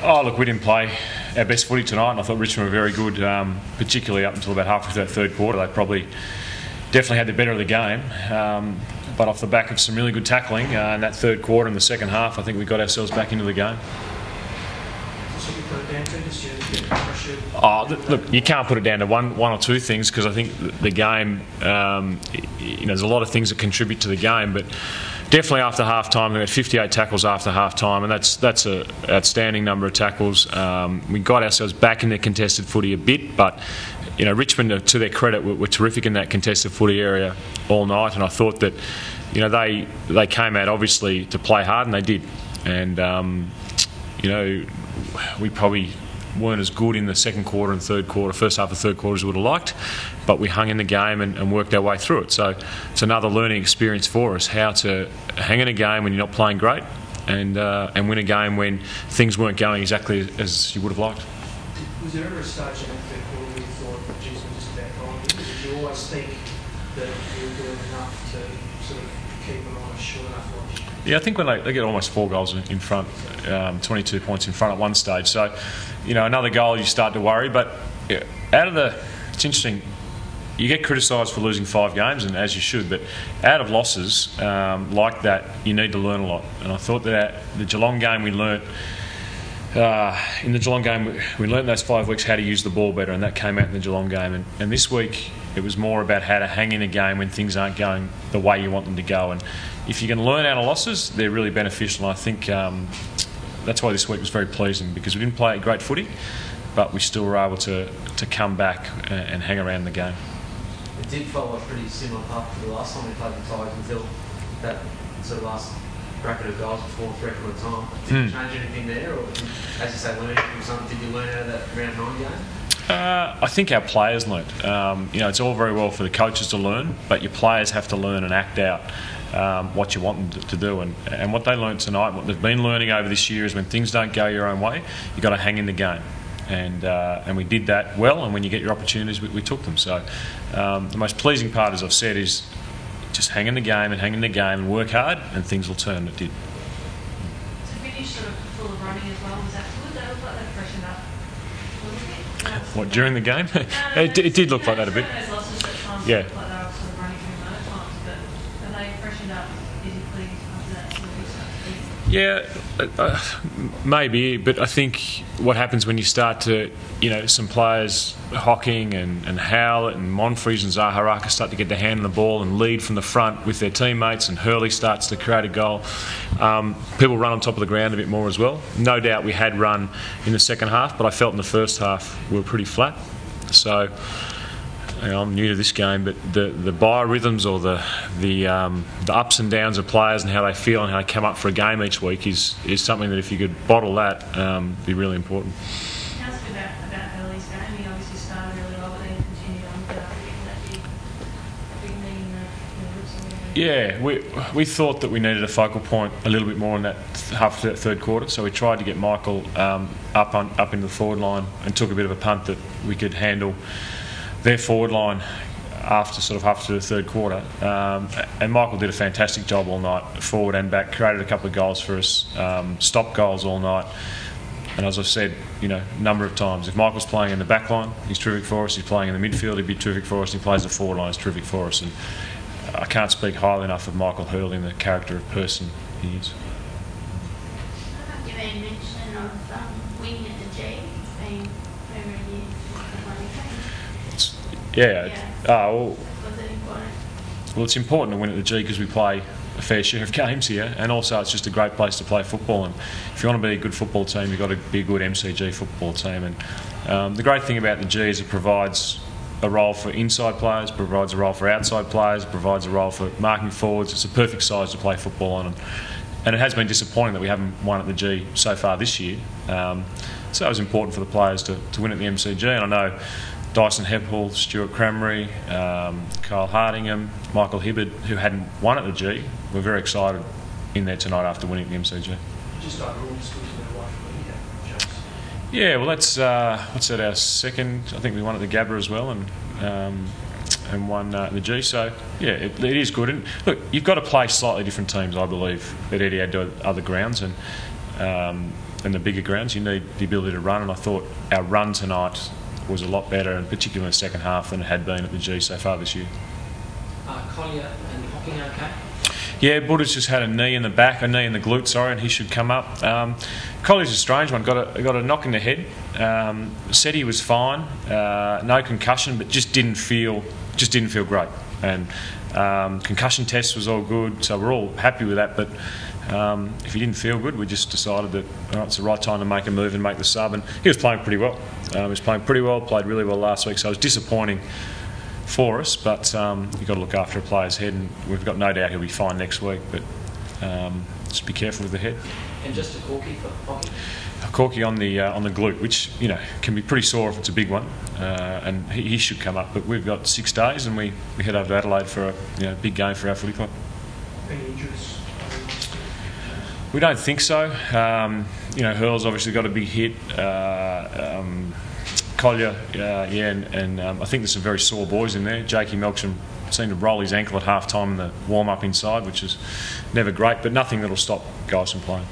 Oh, look, we didn't play our best footy tonight, and I thought Richmond were very good, particularly up until about halfway through that third quarter. They probably definitely had the better of the game, but off the back of some really good tackling in that third quarter and the second half, I think we got ourselves back into the game. Oh, look, you can't put it down to one or two things, because I think the game, there's a lot of things that contribute to the game, but definitely after half time, we had 58 tackles after half time, and that's an outstanding number of tackles. We got ourselves back in the contested footy a bit, but Richmond, to their credit, were terrific in that contested footy area all night, and I thought that they came out obviously to play hard, and they did. And we probably weren't as good in the second quarter and third quarter, first half of third quarter, as we would have liked, but we hung in the game and worked our way through it. So it's another learning experience for us, how to hang in a game when you're not playing great, and win a game when things weren't going exactly as you would have liked. Was there ever a stage in that third quarter where you thought, geez, we're just about gone? Did you always think that you were doing enough to sort of keep them on a short enough watch? Yeah, I think when they get almost 4 goals in front, 22 points in front at one stage. So, another goal, you start to worry. But it's interesting. You get criticised for losing 5 games, and as you should. But out of losses like that, you need to learn a lot. And I thought that the Geelong game we learnt. In the Geelong game, we learnt those 5 weeks how to use the ball better, and that came out in the Geelong game. And this week, it was more about how to hang in a game when things aren't going the way you want them to go. And if you can learn out of losses, they're really beneficial. And I think that's why this week was very pleasing, because we didn't play a great footy, but we still were able to come back and hang around the game. It did follow a pretty similar path to the last time we played the Tigers until that sort of last bracket of goals before the record of time. Did you change anything there, or as you say, learning from something? Did you learn out of that round 9 game? I think our players learnt. It's all very well for the coaches to learn, but your players have to learn and act out what you want them to do. And what they learnt tonight, what they've been learning over this year, is when things don't go your own way, you've got to hang in the game. And we did that well, and when you get your opportunities, we took them. So the most pleasing part, as I've said, is just hang in the game and work hard, and things will turn. It did. To finish sort of full of running as well, was that good? That looked like that freshened up a little bit. What, during the game? It did look like that a bit. Those losses at times Yeah. looked like they were sort of running through low times, but have they freshened up physically after that sort of restart? Yeah, maybe, but I think what happens when you start to, some players, Hocking and Howlett and Monfries and Zaharaka, start to get their hand on the ball and lead from the front with their teammates, and Hurley starts to create a goal. People run on top of the ground a bit more as well. No doubt we had run in the second half, but I felt in the first half we were pretty flat. So I'm new to this game, but the biorhythms, or the ups and downs of players and how they feel and how they come up for a game each week is something that, if you could bottle that, be really important. How's it about Hurley's game? He obviously started really well, but then continued on without getting that big knee in the ribs. Yeah, we thought that we needed a focal point a little bit more in that third quarter, so we tried to get Michael up into the forward line and took a bit of a punt that we could handle their forward line after the third quarter, and Michael did a fantastic job all night, forward and back, created a couple of goals for us, stopped goals all night. And as I've said, a number of times, if Michael's playing in the back line, he's terrific for us. He's playing in the midfield, he'd be terrific for us. He plays the forward line, he's terrific for us. And I can't speak highly enough of Michael Hurley and the character of person he is. You made mention of winning at the G, being over a year since the Yeah. Was it important? Well, it's important to win at the G because we play a fair share of games here, and also it's just a great place to play football. And if you want to be a good football team, you've got to be a good MCG football team. And the great thing about the G is it provides a role for inside players, provides a role for outside players, provides a role for marking forwards. It's a perfect size to play football on. And it has been disappointing that we haven't won at the G so far this year. So it was important for the players to win at the MCG. And I know Dyson Heppel, Stuart Cranberry, Kyle Hardingham, Michael Hibbard, who hadn't won at the G, were very excited in there tonight after winning the MCG. Just overall, still to their wife, James. Yeah, well, that's what's that? Our second. I think we won at the Gabba as well, and won the G. So yeah, it is good. And look, you've got to play slightly different teams, I believe, that Eddie had to other grounds, and in the bigger grounds. You need the ability to run, and I thought our run tonight was a lot better, and particularly in the second half, than it had been at the G so far this year. Collier and Hocking okay? Yeah, Buddha's just had a knee in the back, a knee in the glute, sorry, and he should come up. Collier's a strange one. Got a knock in the head. Said he was fine, no concussion, but just didn't feel great. And concussion test was all good, so we're all happy with that. But if he didn't feel good, we just decided that it's the right time to make a move and make the sub. And he was playing pretty well. Played really well last week. So it was disappointing for us, but you've got to look after a player's head, and we've got no doubt he'll be fine next week. But just be careful with the head. And just a Corky for Hockey? A Corky on the glute, which can be pretty sore if it's a big one, and he should come up. But we've got 6 days, and we head over to Adelaide for a big game for our footy club. Any injuries? We don't think so. Hurl's obviously got a big hit. Collier, and I think there's some very sore boys in there. Jakey Melksham seemed to roll his ankle at half time in the warm-up inside, which is never great, but nothing that'll stop guys from playing.